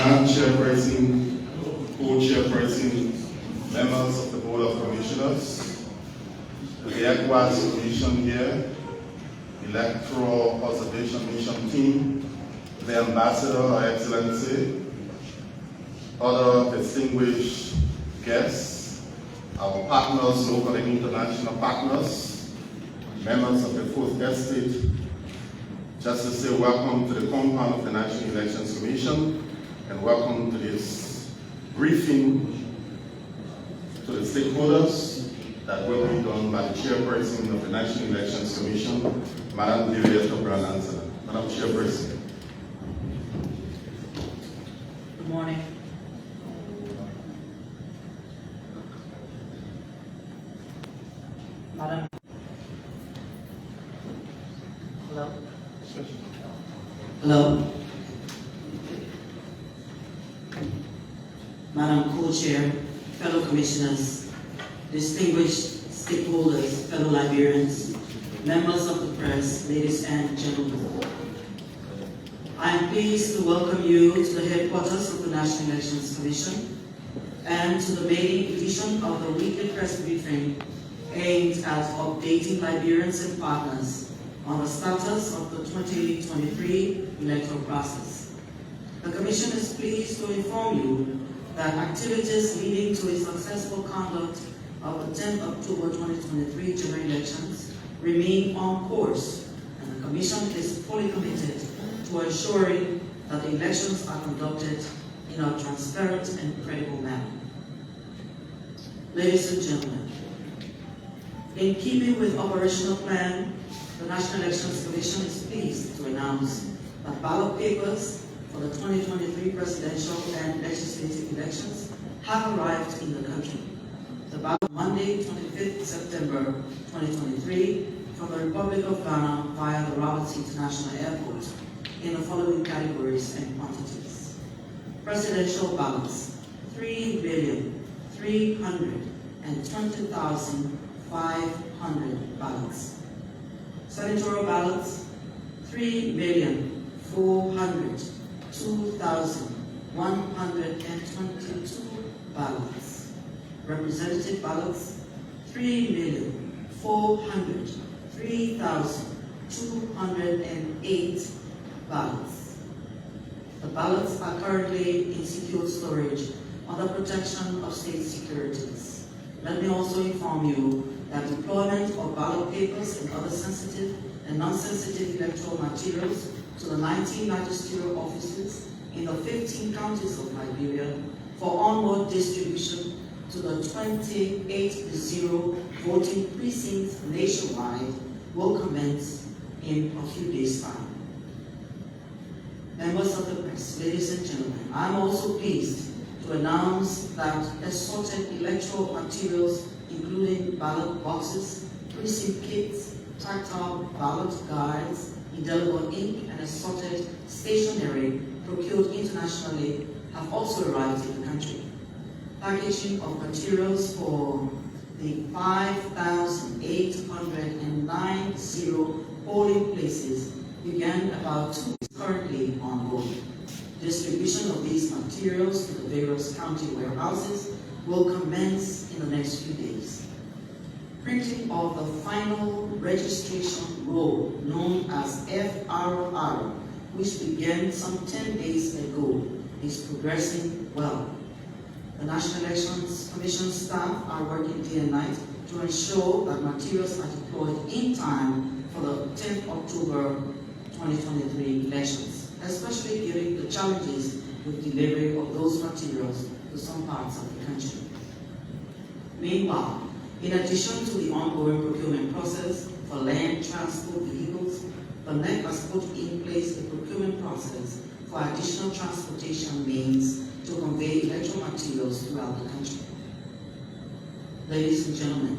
Madam Chairperson, Co-Chairperson, members of the Board of Commissioners, the ECOWAS Commission here, Electoral Observation Mission team, the Ambassador, Her Excellency, other distinguished guests, our partners, local and international partners, members of the Fourth Estate, just to say welcome to the compound of the National Elections Commission and welcome to this briefing to the stakeholders that will be done by the Chairperson of the National Elections Commission, Madam Liberia. Madam Chairperson. Good morning. Madam. Hello. Hello. Madam Co-Chair, fellow commissioners, distinguished stakeholders, fellow Liberians, members of the press, ladies and gentlemen. I am pleased to welcome you to the headquarters of the National Elections Commission and to the maiden edition of the weekly press briefing aimed at updating Liberians and partners on the status of the 2023 electoral process. The Commission is pleased to inform you that activities leading to a successful conduct of the 10th October 2023 general elections remain on course, and the Commission is fully committed to ensuring that the elections are conducted in a transparent and credible manner. Ladies and gentlemen, in keeping with operational plan, the National Elections Commission is pleased to announce that ballot papers for the 2023 presidential and legislative elections have arrived in the country. The ballot Monday, 25th September 2023, from the Republic of Ghana via the Roberts International Airport in the following categories and quantities. Presidential ballots, 3,320,500 ballots. Senatorial ballots, 3,402,122 ballots. Representative ballots, 3,403,208 ballots. The ballots are currently in secure storage under protection of state securities. Let me also inform you that deployment of ballot papers and other sensitive and non-sensitive electoral materials to the 19 magisterial offices in the 15 counties of Liberia for onward distribution to the 28,000 voting precincts nationwide will commence in a few days' time. Members of the press, ladies and gentlemen, I am also pleased to announce that assorted electoral materials including ballot boxes, precinct kits, tactile ballot guides, indelible ink, and assorted stationery procured internationally have also arrived in the country. Packaging of materials for the 5,890 polling places began about 2 weeks currently ongoing. Distribution of these materials to the various county warehouses will commence in the next few days. Printing of the final registration roll, known as FRR, which began some 10 days ago, is progressing well. The National Elections Commission staff are working day and night to ensure that materials are deployed in time for the 10th October 2023 elections, especially given the challenges with delivery of those materials to some parts of the country. Meanwhile, in addition to the ongoing procurement process for land transport vehicles, the NEC has put in place a procurement process for additional transportation means to convey electoral materials throughout the country. Ladies and gentlemen,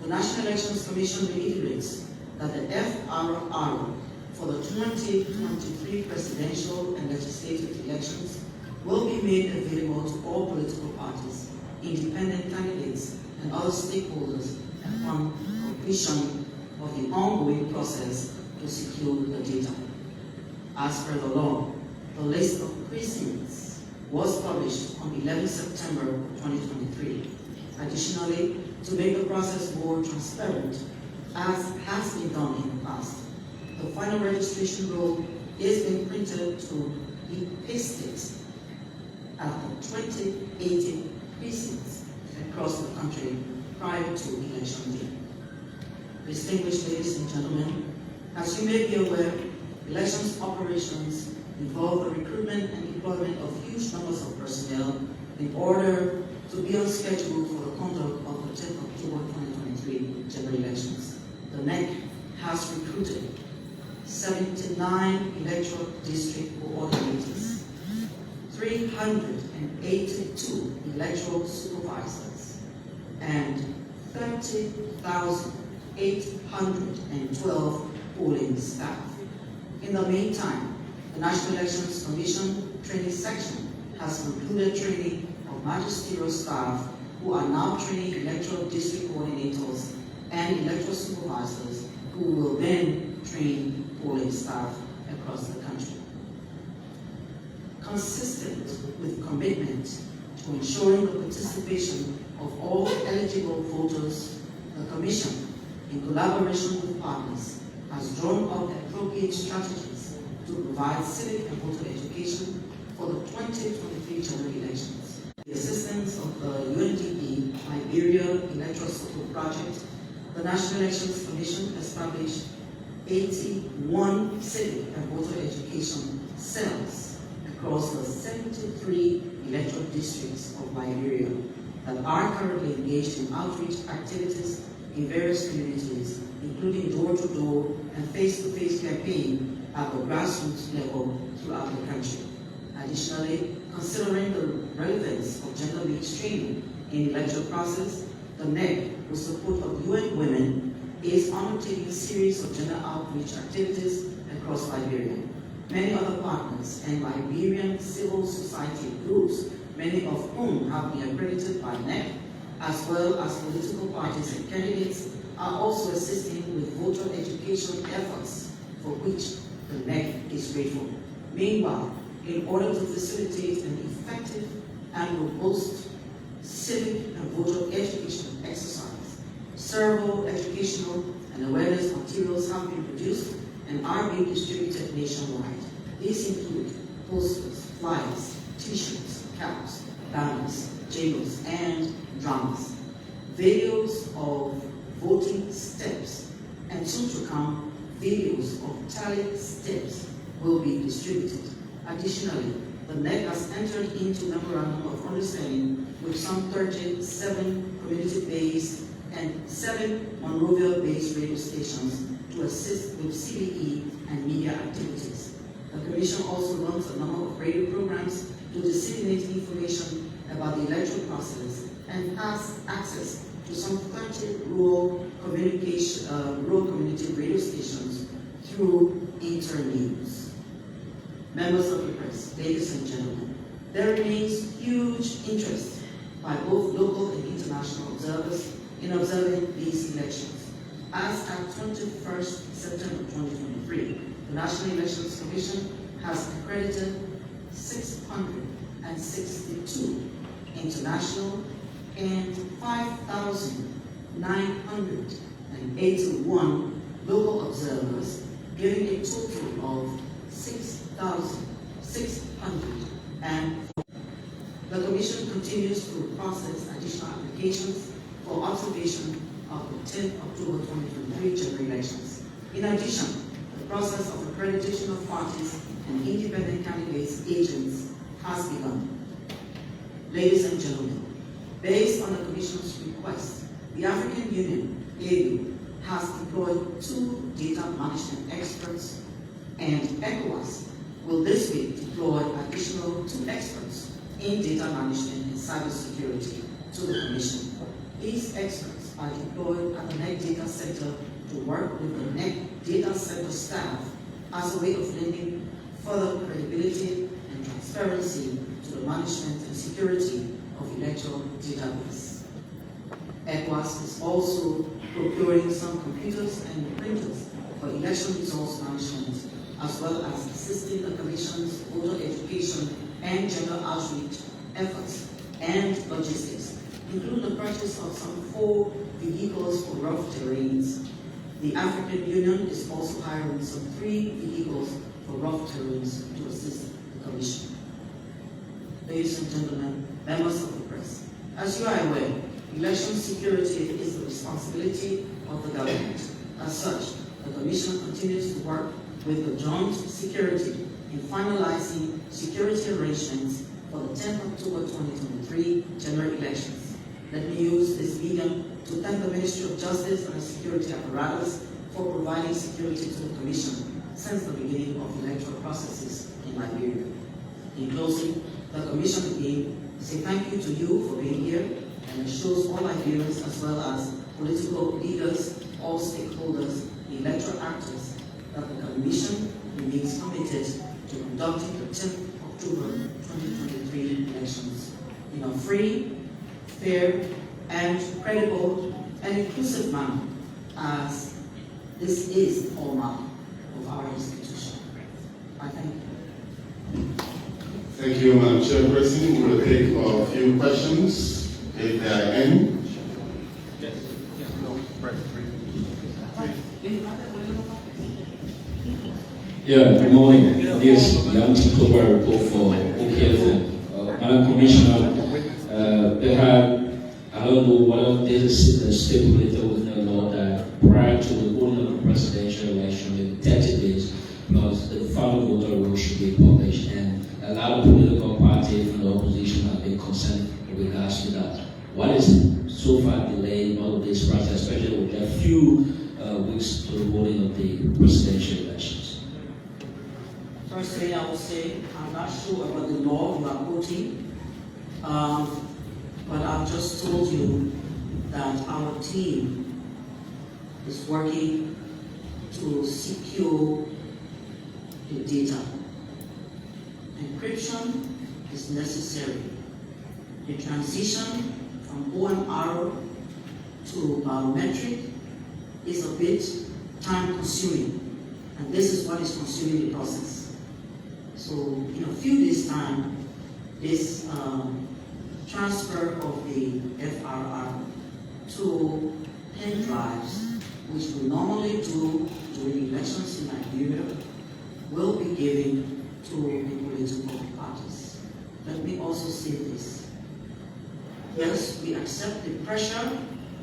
the National Elections Commission reiterates that the FRR for the 2023 presidential and legislative elections will be made available to all political parties, independent candidates, and other stakeholders upon completion of the ongoing process to secure the data. As per the law, the list of precincts was published on 11 September 2023. Additionally, to make the process more transparent, as has been done in the past, the final registration roll is being printed to be pasted at the 2018 precincts across the country prior to election day. Distinguished ladies and gentlemen, as you may be aware, elections operations involve the recruitment and deployment of huge numbers of personnel in order to be on schedule for the conduct of the 10th October 2023 general elections. The NEC has recruited 79 electoral district coordinators, 382 electoral supervisors, and 30,812 polling staff. In the meantime, the National Elections Commission training section has concluded training of magisterial staff who are now training electoral district coordinators and electoral supervisors who will then train polling staff across the country. Consistent with commitment to ensuring the participation of all eligible voters, the Commission, in collaboration with partners, has drawn up appropriate strategies to provide civic and voter education for the 2023 general elections. The assistance of the UNDP Liberia Electoral Support Project, the National Elections Commission established 81 civic and voter education cells across the 73 electoral districts of Liberia that are currently engaged in outreach activities in various communities, including door-to-door and face-to-face campaign at the grassroots level throughout the country. Additionally, considering the relevance of gender mainstreaming in the electoral process, the NEC, with support of UN Women, is undertaking a series of gender outreach activities across Liberia. Many other partners and Liberian civil society groups, many of whom have been accredited by NEC, as well as political parties and candidates, are also assisting with voter education efforts, for which the NEC is grateful. Meanwhile, in order to facilitate an effective and robust civic and voter education exercise, several educational and awareness materials have been produced and are being distributed nationwide. These include posters, flyers, t-shirts, caps, banners, jingles, and dramas, videos of voting steps, and soon to come, videos of tallying steps will be distributed. Additionally, the NEC has entered into memorandum of understanding with some 37 community-based and 7 Monrovia-based radio stations to assist with CBE and media activities. The Commission also runs a number of radio programs to disseminate information about the electoral process and has access to some 30 rural community radio stations through Internews. Members of the press, ladies and gentlemen, there remains huge interest by both local and international observers in observing these elections. As at 21st September 2023, the National Elections Commission has accredited 662 international and 5,981 local observers, giving a total of 6,604. The Commission continues to process additional applications for observation of the 10th October 2023 general elections. In addition, the process of accreditation of parties and independent candidates' agents has begun. Ladies and gentlemen, based on the Commission's request, the African Union, AU, has deployed 2 data management experts, and ECOWAS will this week deploy additional 2 experts in data management and cybersecurity to the Commission. These experts are deployed at the NEC Data Center to work with the NEC Data Center staff as a way of lending further credibility and transparency to the management and security of electoral database. ECOWAS is also procuring some computers and printers for election results management, as well as assisting the Commission's voter education and and gender outreach efforts and logistics, including the purchase of some 4 vehicles for rough terrains. The African Union is also hiring some 3 vehicles for rough terrains to assist the Commission. Ladies and gentlemen, members of the press, as you are aware, election security is the responsibility of the government. As such, the Commission continues to work with the Joint Security in finalizing security arrangements for the 10th October 2023 general elections. Let me use this medium to thank the Ministry of Justice and the security apparatus for providing security to the Commission since the beginning of electoral processes in Liberia. In closing, the Commission again say thank you to you for being here, and assures all Liberians as well as political leaders, all stakeholders, electoral actors, that the Commission remains committed to conducting the 10th October 2023 elections in a free, fair, and credible and inclusive manner, as this is the hallmark of our institution. I thank you. Thank you, Madam Chairperson. We will take a few questions, if there are any. Yeah, good morning. Yes, Young October report for OKFM. Madam Commissioner, I don't know whether this is stipulated within the law that prior to the holding of the presidential election in 30 days, because the final voter roll should be published, and a lot of political parties from the opposition have been concerned in regards to that. What is so far delaying all of this process, especially with a few weeks to the holding of the presidential elections? Firstly, I will say I'm not sure about the law you are quoting, but I've just told you that our team is working to secure the data. Encryption is necessary. The transition from OMR to biometric is a bit time-consuming, and this is what is consuming the process. So in a few days' time, this transfer of the FRR to pen drives, which we normally do during elections in Liberia, will be given to the political parties. Let me also say this. Yes, we accept the pressure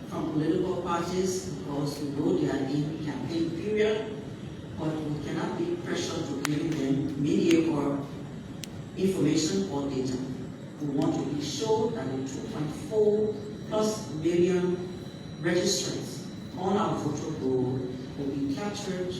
from political parties because we know they are in campaign period, but we cannot be pressured to give them mediocre information or data. We want to be sure that the 2.4+ million registrants on our voter roll will be captured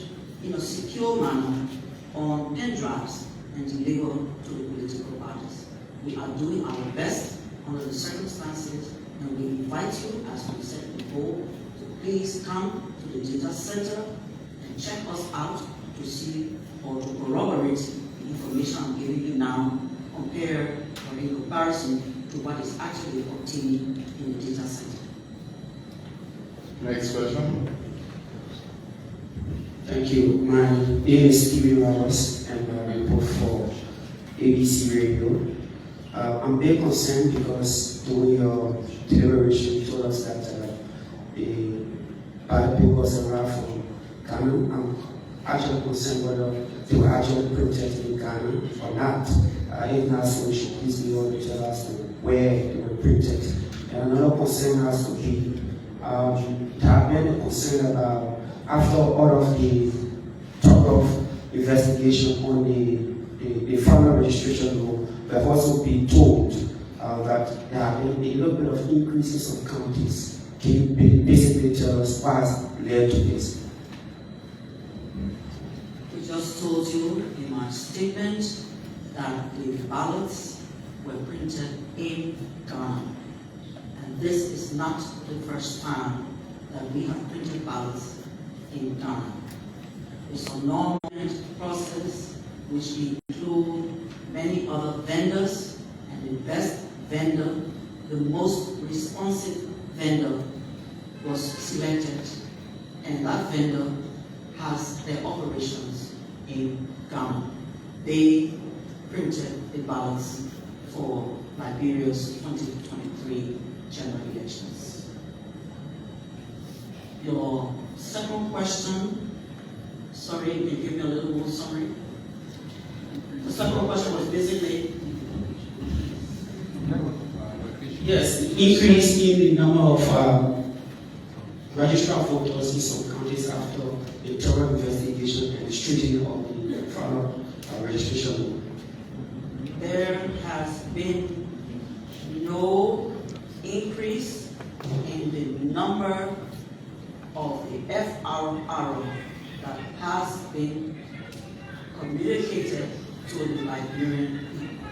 in a secure manner on pen drives and delivered to the political parties. We are doing our best under the circumstances, and we invite you, as we said before, to please come to the data center and check us out to see or to corroborate the information I'm giving you now, compare or in comparison to what is actually obtained in the data center. Next question. Thank you. My name is Steven Roberts, and I report for ABC Radio. I'm very concerned because during your deliberation, you told us that the ballot papers arrived from Ghana. I'm actually concerned whether they were actually printed in Ghana or not. If not, so you should please be able to tell us where they were printed. And another concern has to be, there have been a concern about, after all of the talk of investigation on the final registration law, we have also been told that there have been a little bit of increases of counties. Can you basically tell us what has led to this? We just told you in my statement that the ballots were printed in Ghana. And this is not the first time that we have printed ballots in Ghana. It's a normal process which include many other vendors, and the best vendor, the most responsive vendor was selected, and that vendor has their operations in Ghana. They printed the ballots for Liberia's 2023 general elections. Your second question, sorry, can you give me a little more summary? The second question was basically, yes, increase in the number of registered voters in some counties after the thorough investigation and the straightening of the final registration. there has been no increase in the number of the FRR that has been communicated to the Liberian people.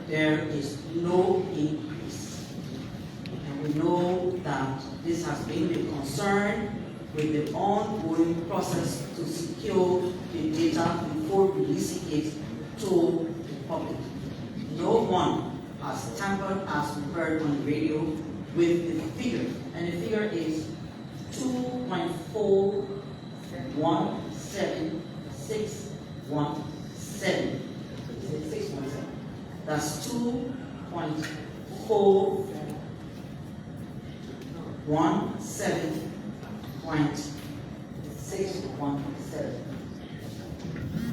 There is no increase. And we know that this has been a concern with the ongoing process to secure the data before releasing it to the public. No one has tampered, as we heard on the radio, with the figure. And the figure is 2.417617. That's 2.417.617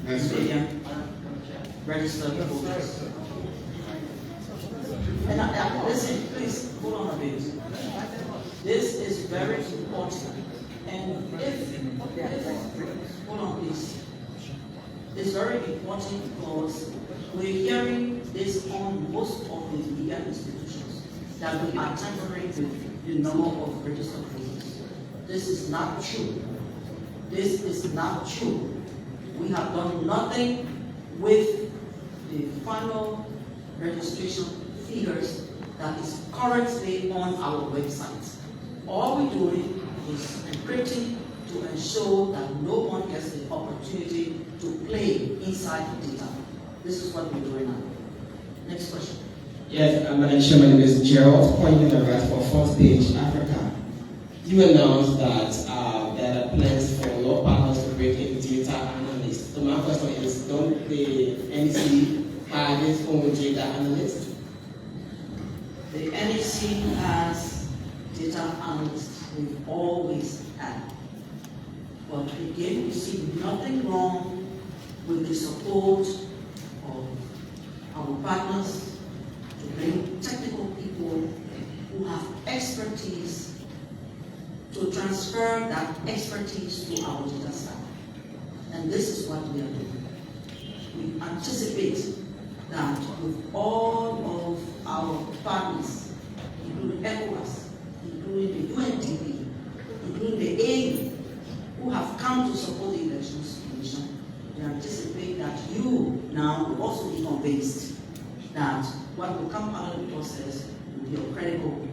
Next million question. registered voters. And listen, please, hold on a bit. This is very important. And hold on please. It's very important because we're hearing this on most of the media institutions that we are tampering with the number of registered voters. This is not true. This is not true. We have done nothing with the final registration figures that is currently on our website. All we're doing is encrypting to ensure that no one gets the opportunity to play inside the data. This is what we're doing now. Next question. Yes, Madam Chairman, Ms. Gerald pointing out that for first stage Africa, you announced that there are plans for your partners to break into data analysts. So my question is, don't the NEC have its own data analyst? The NEC has data analysts. We've always had. But again, we see nothing wrong with the support of our partners to bring technical people who have expertise to transfer that expertise to our data staff. And this is what we are doing. We anticipate that with all of our partners, including ECOWAS, including the UNDP, including the AU, who have come to support the Elections Commission, we anticipate that you now will also be convinced that what will come out of the process will be a credible.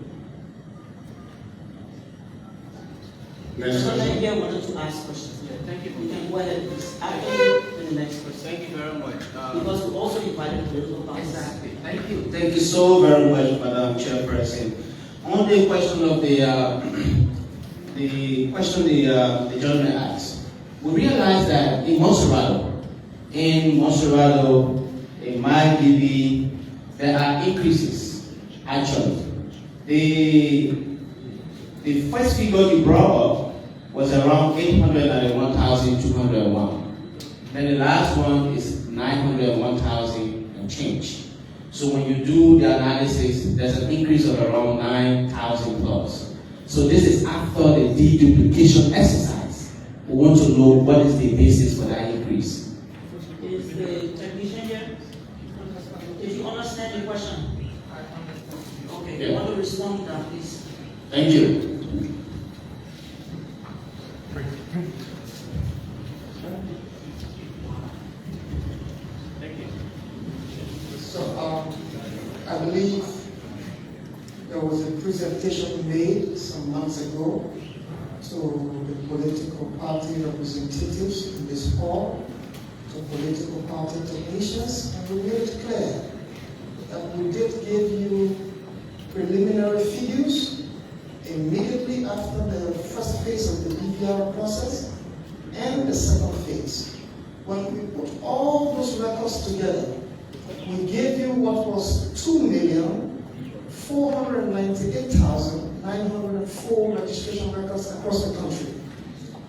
Next So question. here wanted to ask questions. Yeah, thank you. We can go ahead please. After the next question. Thank you very much. Because we also invited political parties. Exactly. Thank you. Thank you so very much, Madam Chairperson. On the question of the gentleman asked, we realized that in Monserrato, in my DB, there are increases actually. The first figure you brought up was around 891,201. Then the last one is 901,000 and change. So when you do the analysis, there's an increase of around 9,000 plus. So this is after the deduplication exercise. We want to know what is the basis for that increase. Is the technician here? Did you understand the question? Okay, you Yeah. want to respond to that, please? Thank you. Thank you. So I believe there was a presentation made some months ago to the political party representatives in this hall, to political party technicians, and we made it clear that we did give you preliminary figures immediately after the first phase of the BVR process and the second phase. When we put all those records together, we gave you what was 2,498,904 registration records across the country.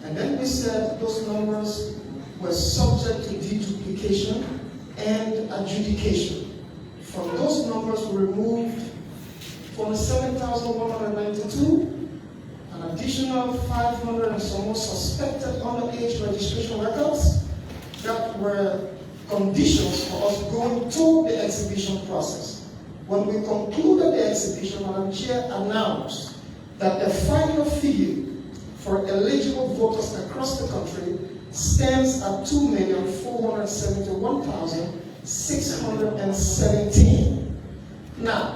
And then we said those numbers were subject to deduplication and adjudication. From those numbers, we removed 47,192, an additional 500 and some more suspected underage registration records that were conditions for us going to the exhibition process. When we concluded the exhibition, Madam Chair announced that the final figure for eligible voters across the country stands at 2,471,617. Now,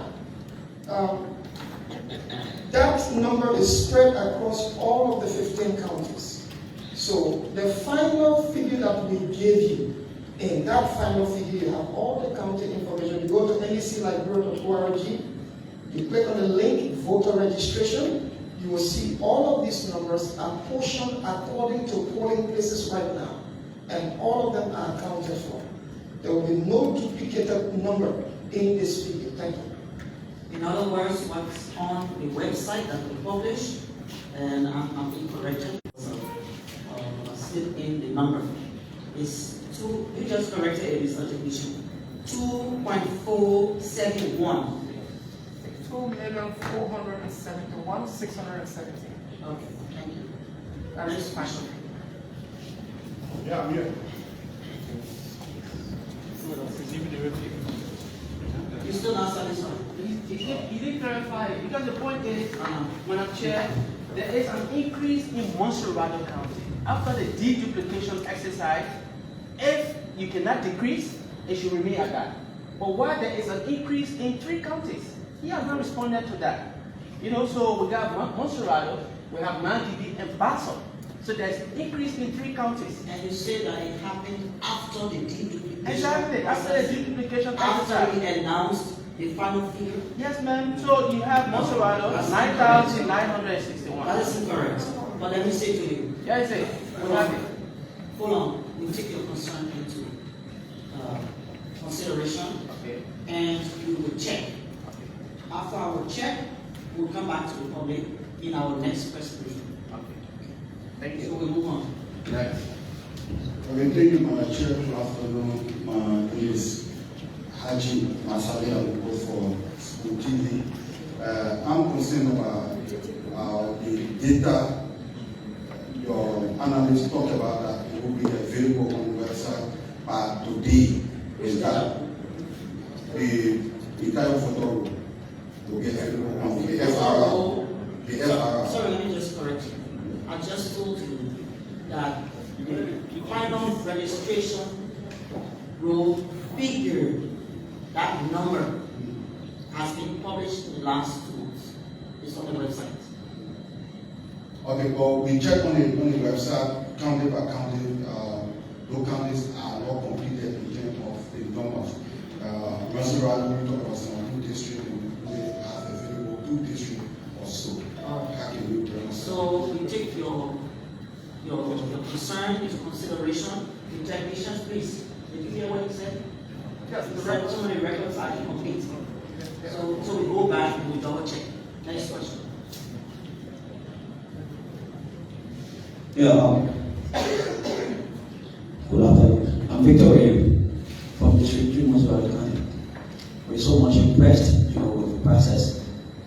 that number is spread across all of the 15 counties. So the final figure that we gave you, in that final figure, you have all the county information. You go to neclibrary.org, you click on the link, voter registration, you will see all of these numbers are portioned according to polling places right now, and all of them are accounted for. There will be no duplicated number in this figure. Thank you. In other words, what's on the website that we publish, and I'm incorrected, so slip in the number, is you just corrected it, Mr. Technician, 2.471. 2,471,617. Okay, thank you. That is fine. Yeah, I'm here. You still not satisfied? He didn't clarify it, because the point is, Madam Chair, there is an increase in Monserrado County. After the deduplication exercise, if you cannot decrease, it should remain at that. But why there is an increase in 3 counties? He has not responded to that. So we got Monserrado, we have Mandibi and Basso. So there's an increase in 3 counties. And you say that it happened after the deduplication. Exactly, after the deduplication After exercise. we announced the final figure. Yes, ma'am. So you have Monserrado, 9,961. That is incorrect. But let me say to you. Yes, sir. Hold on. We take your concern into consideration, Okay. and we will check. After our check, we'll come back to the public in our next press briefing. Okay. Thank So you. we move on. Next. Okay, thank you, Madam Chair. Good afternoon. My name is Haji Masale Aluko for School TV. I'm concerned about the data your analysts talk about that it will be available on the website by today. Is that the entire photo will be available on the FRR? The FRR. Sorry, let me just correct you. I just told you that the final registration roll figure, that number, has been published in the last 2 months. It's on the website. Okay, but we check on the website, county by county, those counties are not completed in terms of the numbers. Monserrado, we talk about 17 districts, and we have available 2 districts or so. How can we tell us? So we take your concern into consideration. The technicians, please. Did you hear what he said? Yes, He said some of the records are incomplete. So we go back and we double check. Next question. Yeah. Good afternoon. I'm Victor from District 3 Monserrado County. We're so much impressed, with the process.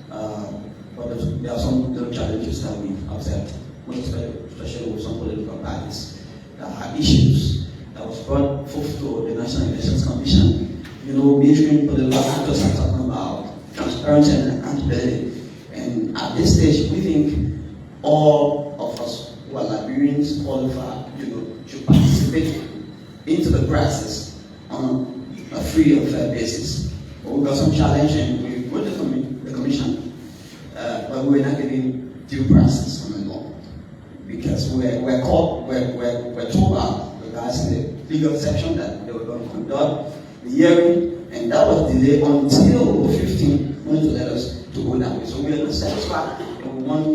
But there are some little challenges that we observed, most especially with some political parties. There are issues that was brought forth to the National Elections Commission. Mainstream political actors are talking about transparency and accountability. And at this stage, we think all of us who are Liberians qualified, to participate into the process on a free and fair basis. But we got some challenge, and we went to the commission, but we were not given due process on the law because we're told by the guys in the legal section that they were going to conduct the hearing, and that was delayed until the 15th when to let us to go that way. So we are not satisfied, and we want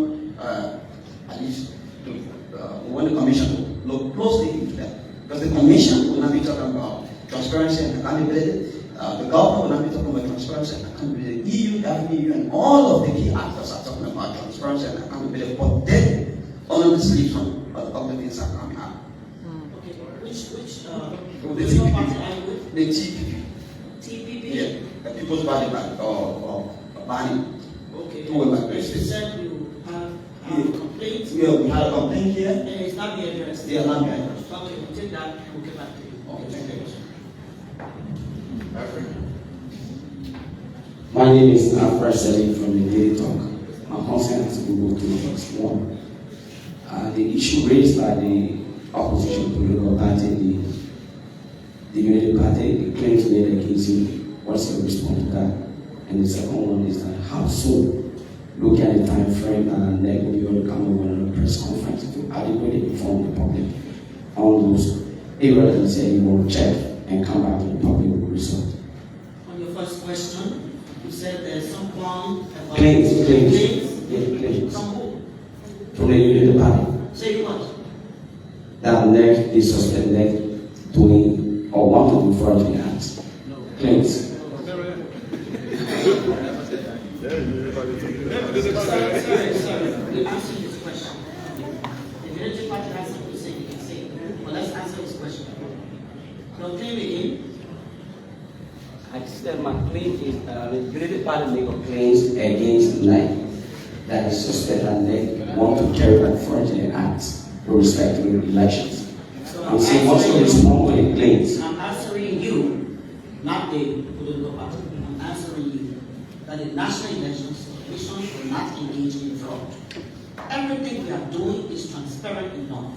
at least we want the commission to look closely into that, because Because the commission will not be talking about transparency and accountability. The government will not be talking about transparency and accountability. EU, FEU, and all of the key actors are talking about transparency and accountability, but then only the sleeves on the public things are coming out. Okay, which The party are you with? The TPP. TPP? Yeah, the People's Party or Bani. Okay. Who am I You with? said you have a complaint? Yeah, we had a complaint here. And it's not being addressed? They are not being addressed. Okay, we'll take that and we'll get back to you. Okay, thank you. Africa. My name is Alfred Selling from the Daily Talk. My concern has to go to next one. The issue raised by the opposition political party, the Unity Party, the claims made against you, what's your response to that? And the second one is that how soon, looking at the time frame, NEC will be able to come over on a press conference to adequately inform the public on those areas and say you will check and come back to the public with the result. On your first question, you said there's some plan about Claims. Claims? Yeah, claims. From who? From the Unity Party. Say what? That NEC is suspended doing or want to do fraudulent acts. Claims. Sorry. You answer this question. The Unity Party has something to say, you can say it. But let's answer this question. Your claim again? I said my claim is the Unity Party make a claims against NEC that is suspended NEC want to carry out fraudulent acts with respect to the elections. So I'm saying what's your response to the claims? I'm answering you, not the political party. I'm answering you that the National Elections Commission will not engage in fraud. Everything we are doing is transparent enough.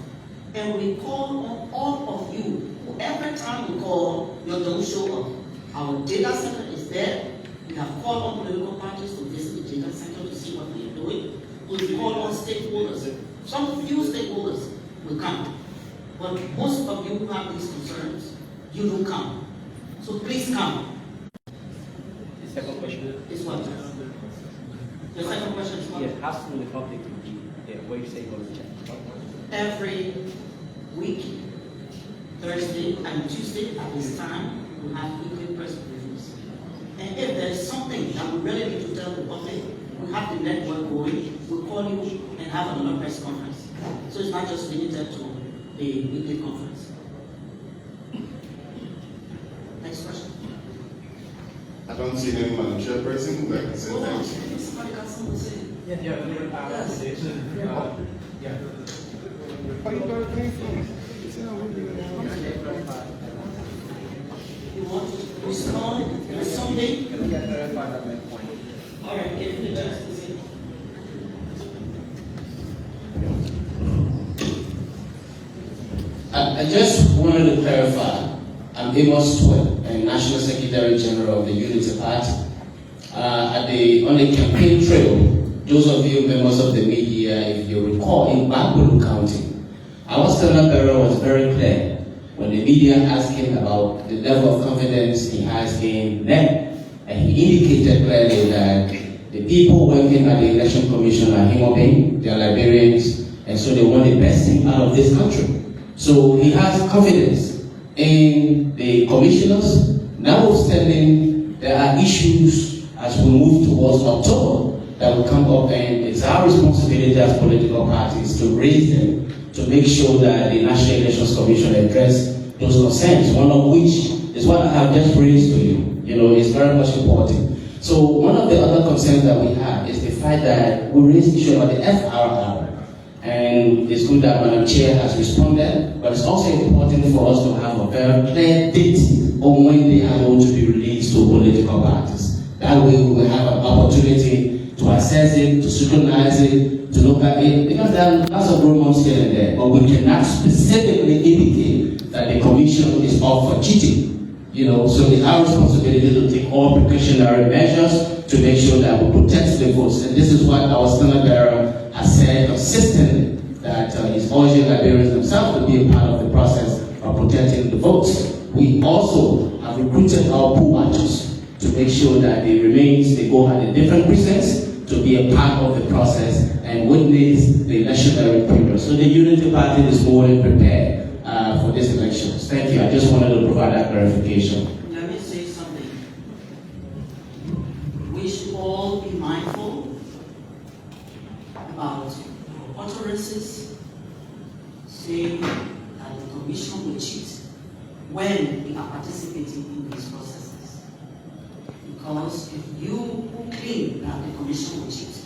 And we call on all of you. Every time we call, you don't show up. Our data center is there. We have called on political parties to visit the data center to see what we are doing. We call on stakeholders. Some few stakeholders will come. But most of you who have these concerns, you don't come. So please come. The second question Is what? The second question is what? yes, how soon the public will be there? Where you say go to check? Every week, Thursday and Tuesday at this time, we have weekly press briefings. And if there is something that we really need to tell the public, we have the network going, we'll call you and have another press conference. So it's not just limited to the weekly conference. Next question. I don't see any Madam Chairperson who would like to say Hold on, thanks. somebody got something to say. You want to respond on Sunday? All right, give me just to say. I just wanted to clarify. I'm Amos Twell, and National Secretary General of the Unity Party. On the campaign trail, those of you members of the media, if you recall, in Bakwulu County, our Standard Bearer was very clear when the media asked him about the level of confidence he has in them, and he indicated clearly that the people working at the Election Commission are human beings, they are Liberians, and so they want the best thing out of this country. So he has confidence in the commissioners. Notwithstanding, there are issues as we move towards October that will come up, and it's our responsibility as political parties to raise them to make sure that the National Elections Commission address those concerns, one of which is what I have just raised to you. You know, it's very much important. So one of the other concerns that we have is the fact that we raised the issue about the FRR. And it's good that Madam Chair has responded, but it's also important for us to have a very clear date on when they are going to be released to political parties. That way we will have an opportunity to assess it, to scrutinize it, to look at it, because there are lots of rumors here and there, but we cannot specifically indicate that the commission is off for cheating. You know, so it's our responsibility to take all precautionary measures to make sure that we protect the votes. And this is what our Standard Bearer has said consistently, that he's urging Liberians themselves to be a part of the process of protecting the votes. We also have recruited our poll watchers to make sure that they go at the different precincts to be a part of the process and witness the electionary period. So the Unity Party is more than prepared for this election. I just wanted to provide that clarification. Let me say something. We should all be mindful about our utterances saying that the Commission will cheat when we are participating in these processes. Because if you who claim that the Commission will cheat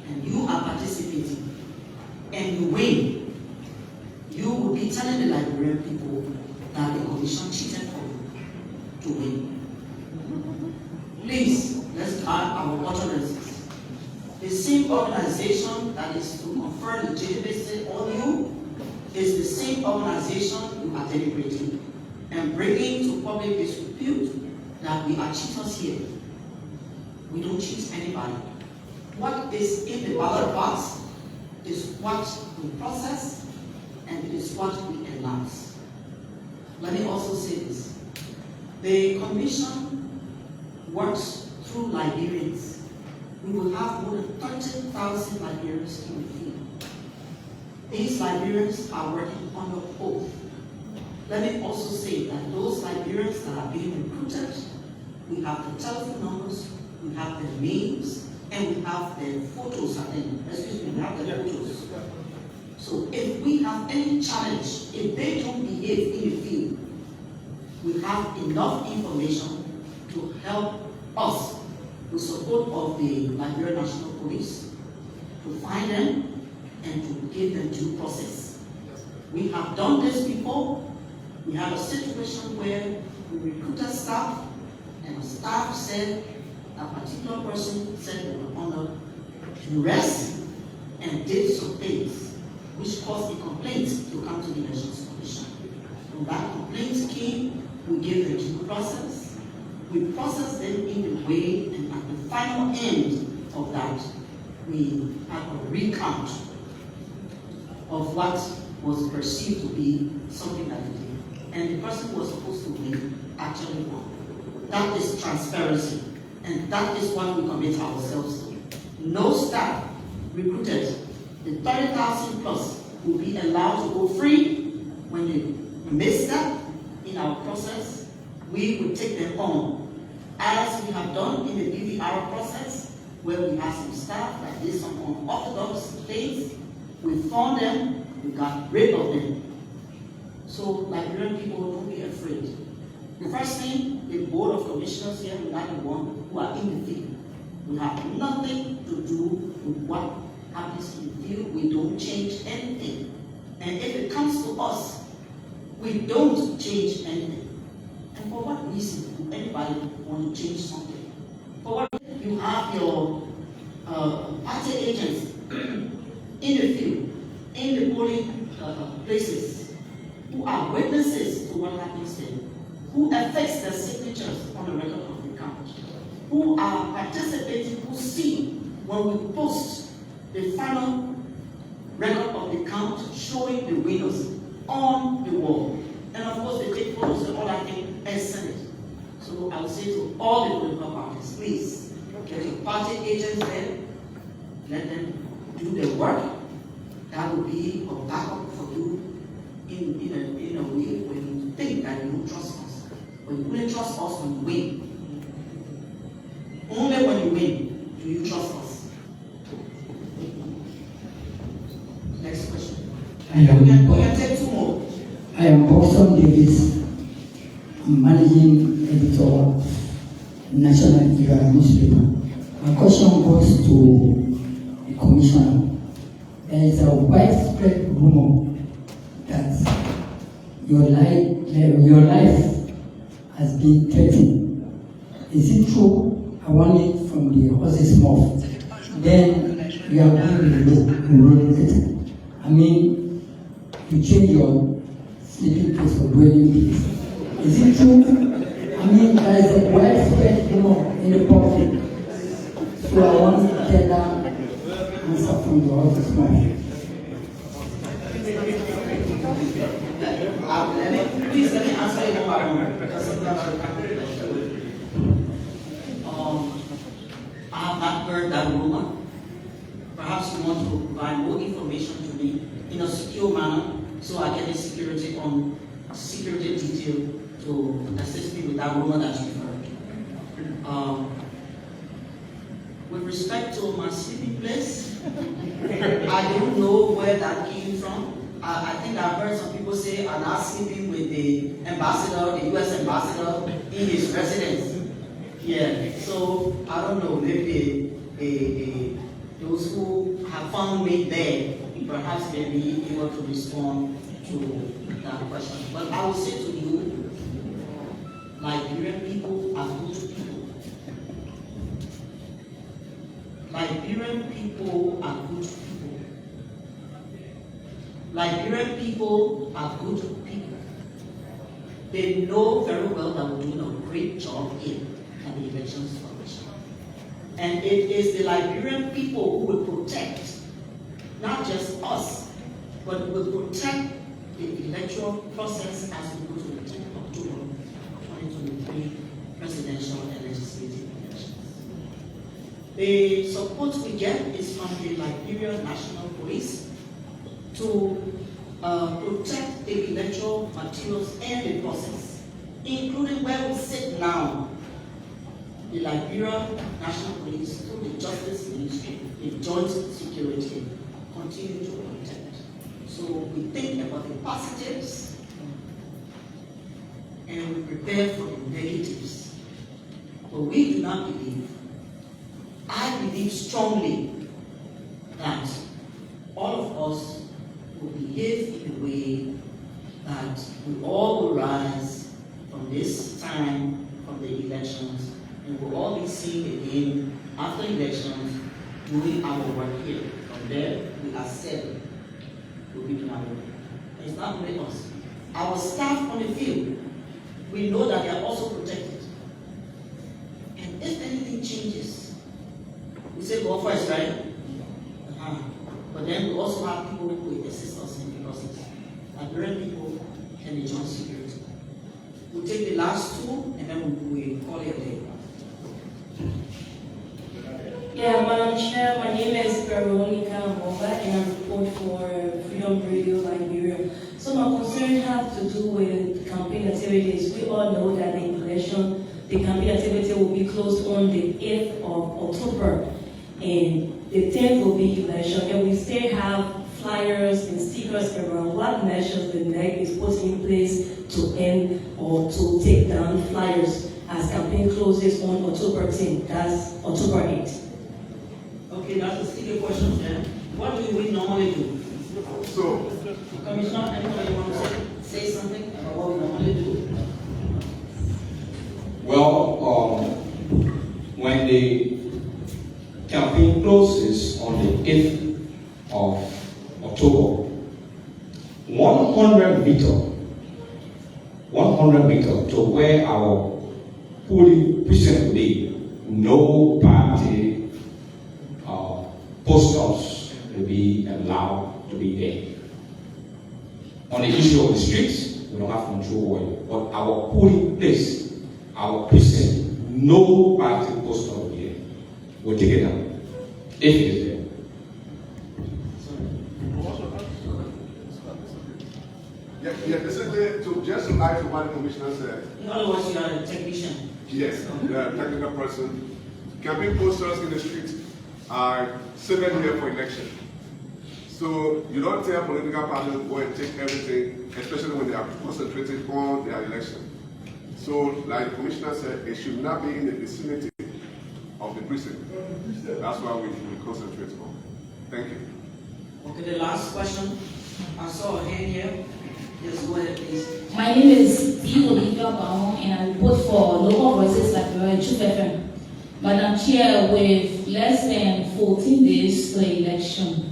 and you are participating and you win, you will be telling the Liberian people that the Commission cheated for you to win. Please, let's guard our utterances. The same organization that is to confer legitimacy on you is the same organization you are deliberating and bringing to public disrepute that we are cheaters here. We don't cheat anybody. What is in the ballot box is what we process and it is what we announce. Let me also say this. The Commission works through Liberians. We will have more than 30,000 Liberians in the field. These Liberians are working under oath. Let me also say that those Liberians that are being recruited, we have the telephone numbers, we have their names, and we have their photos. We have their photos. So if we have any challenge, if they don't behave in the field, we have enough information to help us with support of the Liberia National Police to find them and to give them due process. We have done this before. We had a situation where we recruited staff and the staff said a particular person said they were under duress and did some things which caused a complaint to come to the Elections Commission. When that complaint came, we gave the due process. We processed them in the way, and at the final end of that, we had a recount of what was perceived to be something that we did. And the person who was supposed to win actually won. That is transparency, and that is what we commit ourselves to. No staff recruited, the 30,000 plus, will be allowed to go free. When they miss that in our process, we will take them on. As we have done in the BVR process, where we have some staff that did some unorthodox things, we found them, we got rid of them. So Liberian people, don't be afraid. The first thing, the Board of Commissioners here, we are the one who are in the field. We have nothing to do with what happens in the field. We don't change anything. And if it comes to us, we don't change anything. And for what reason do anybody want to change something? For what reason? You have your party agents in the field, in the polling places, who are witnesses to what happens there, who affects their signatures on the record of the count, who are participating, who see when we post the final record of the count showing the winners on the wall. And of course, they take photos and all that thing and send it. So I would say to all the political parties, please, get your party agents there, let them do their work. That will be a backup for you in a way when you think that you don't trust us. When you only trust us when you win. Only when you win do you trust us. Next question. We can take two more. I am Boston Davis. I'm managing editor of National Era newspaper. My question goes to the commissioner. There is a widespread rumor that your life has been threatened. Is it true? I want it from the horse's mouth. Then you are going to roll it. I mean, you change your sleeping place or dwelling place. Is it true? I mean, there is a widespread rumor in the public. So I want to get that answer from the horse's mouth. Please let me answer you one by one. I have not heard that rumor. Perhaps you want to provide more information to me in a secure manner so I get the security that rumor that you've heard. With respect to my sleeping place, I don't know where that came from. I think I've heard some people say I'm not sleeping with the ambassador, the U.S. ambassador, in his residence. Yeah, so I don't know, maybe those who have found me there perhaps may be able to respond to that question. But I will say to you, Liberian people are good people. Liberian people are good people. Liberian people are good people. They know very well that we're doing a great job in the elections commission. And it is the Liberian people who will protect, not just us, but will protect the electoral process as we go to the 10th of October 2023 presidential and legislative elections. The support we get is from the Liberia National Police to protect the electoral materials and the process, including where we sit now. The Liberia National Police, through the Justice Ministry, the Joint Security, continue to protect. So we think about the positives and we prepare for the negatives. But we do not believe, I believe strongly that all of us will behave in a way that we all will rise from this time, from the elections, and we'll all be seen again after elections doing our work here. From there, we are settled. We'll be doing our work. And it's not only us. Our staff on the field, we know that they are also protected. And if anything changes, we say go first, right? But then we also have people who will assist us in the process. Liberian people and the joint security. We'll take the last two and then we'll call it a day. Yeah, Madam Chair, my name is Veronica Mova and I report for Freedom Radio Liberia. So my concern has to do with campaign activities. We all know that the campaign activity will be closed on the 8th of October and the 10th will be election, and we still have flyers and stickers around. What measures the NEC is putting in place to end or to take down flyers as campaign closes on October 10th, that's October 8th. Okay, that's a sticky question there. What do we normally do? So, Commissioner, anybody want to say something about what we normally do? Well, when the campaign closes on the 8th of October, 100 meter to where our polling precinct will be, no party posters will be allowed to be there. On the issue of the streets, we don't have control over it, but our polling place, our precinct, no party poster will be there. We'll take it down, if it is there. Yeah, basically, to just add to what the commissioner said. In other words, you are a technician. Yes, technical person. Campaign posters in the street are saved here for election. So you don't tell political parties to go and take everything, especially when they are concentrating on their election. So, like the commissioner said, it should not be in the vicinity of the precinct. That's why we concentrate on. Thank you. Okay, the last question. I saw a hand here. Yes, go ahead, please. My name is D. Olivia Baum, and I report for Local Voices Liberia and Truth FM. Madam Chair, with less than 14 days to the election,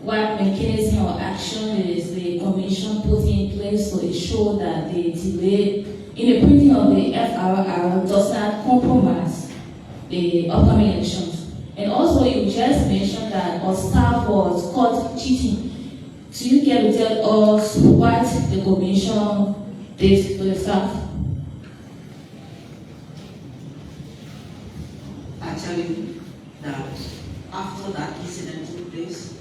what mechanism or action is the Commission putting in place to ensure that the delay in the printing of the FRR does not compromise the upcoming elections? And also, you just mentioned that our staff was caught cheating. Do you care to tell us what the Commission did to the staff? Actually, that after that incident took place,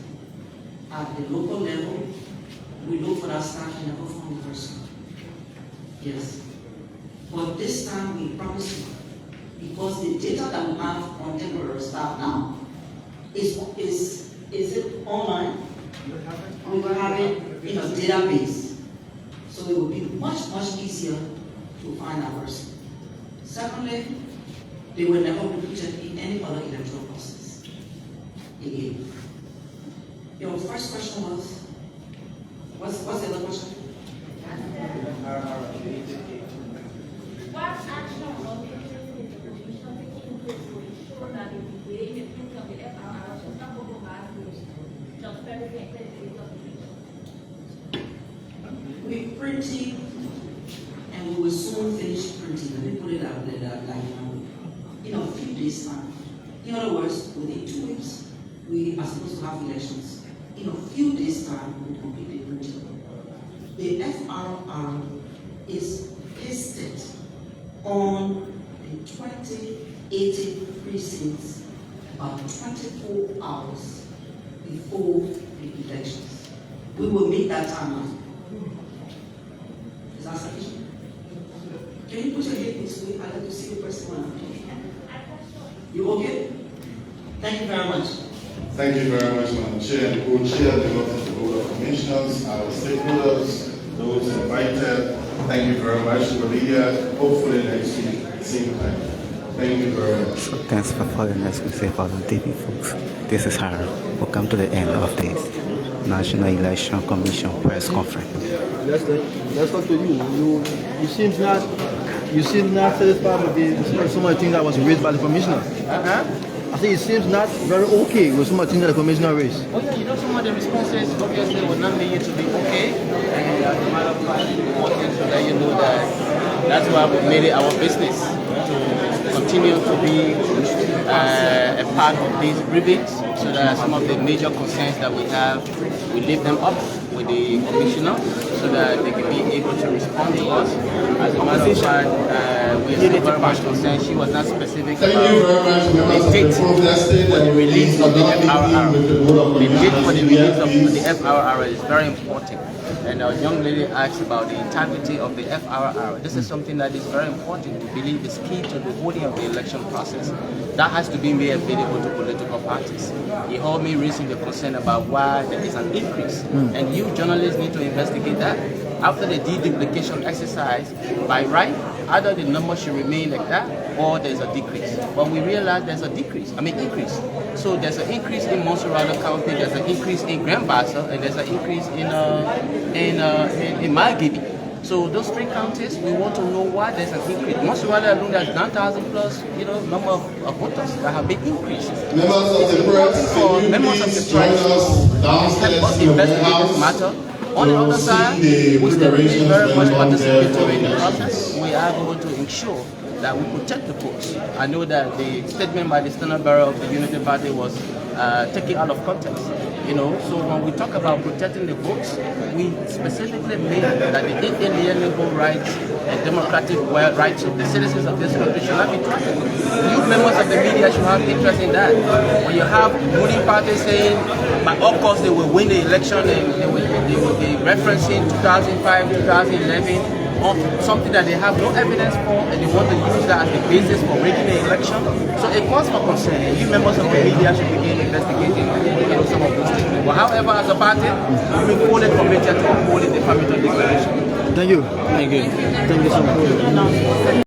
at the local level, we look for that staff and never found the person. Yes. But this time we promise you, because the data that we have on temporary staff now is it online? We will have it in a database. So it will be much, much easier to find that person. Secondly, they will never be put in any other electoral process again. Your first question was, what's the other question? What action was taken in the commission taking place to ensure that the way the printing of the FRR does not compromise the transparency and credibility of the election? We printing, and we will soon finish printing. Let me put it out there like in a few days' time. In other words, within 2 weeks, we are supposed to have elections. In a few days' time, we complete the printing. The FRR is pasted on the 2080 precincts about 24 hours before the elections. We will meet that timeline. Is that sufficient? Can you put your head this way? I'd like to see the person when I'm talking. You okay? Thank you very much. Thank you very much, Madam Chair and Co-Chair, members of the Board of Commissioners, our stakeholders, those invited. Thank you very much. We'll be here hopefully next week, same time. Thank you very much. So thanks for following us with Safe Harbor TV, folks. This is Harold. We'll come to the end of this National Election Commission press conference. Let's talk to you. You seem not satisfied with some of the things that was raised by the commissioner. I think it seems not very okay with some of the things that the commissioner raised. Okay, some of the responses obviously will not be to be okay. And as a matter of fact, important to let you know that that's why we made it our business to continue to be a part of these briefings, so that some of the major concerns that we have, we leave them up with the commissioner so that they can be able to respond to us. As a matter of fact, we are still very much concerned. She was not specific about the date for the release of the FRR. The date for the release of the FRR is very important. And our young lady asked about the integrity of the FRR. This is something that is very important. We believe is key to the holding of the election process. That has to be made available to political parties. You heard me raising the concern about why there is an increase. And you journalists need to investigate that. After the deduplication exercise, by right, either the number should remain like that or there's a decrease. But we realize there's a increase. So there's an increase in Monserrado County, there's an increase in Grand Bassa, and there's an increase in Malgibi. So those three counties, we want to know why there's an increase. Monserrado alone, there's 9,000 plus, number of voters that have been increased. Members of the press, Members of the press help us investigate this matter. On the other side, we still remain very much participatory in the process. We are going to ensure that we protect the votes. I know that the statement by the Standard Bearer of the Unity Party was taken out of context. So when we talk about protecting the votes, we specifically mean that the inalienable rights and democratic rights of the citizens of this country should not be threatened. You members of the media should have interest in that. When you have ruling parties saying, by all costs they will win the election and they will be referencing 2005, 2011, on something that they have no evidence for, and they want to use that as the basis for rigging the election. So it calls for concern. You members of the media should begin investigating some of those things. But however, as a party, we will fully committed to upholding the Hamilton Declaration. Thank you. Thank you so much.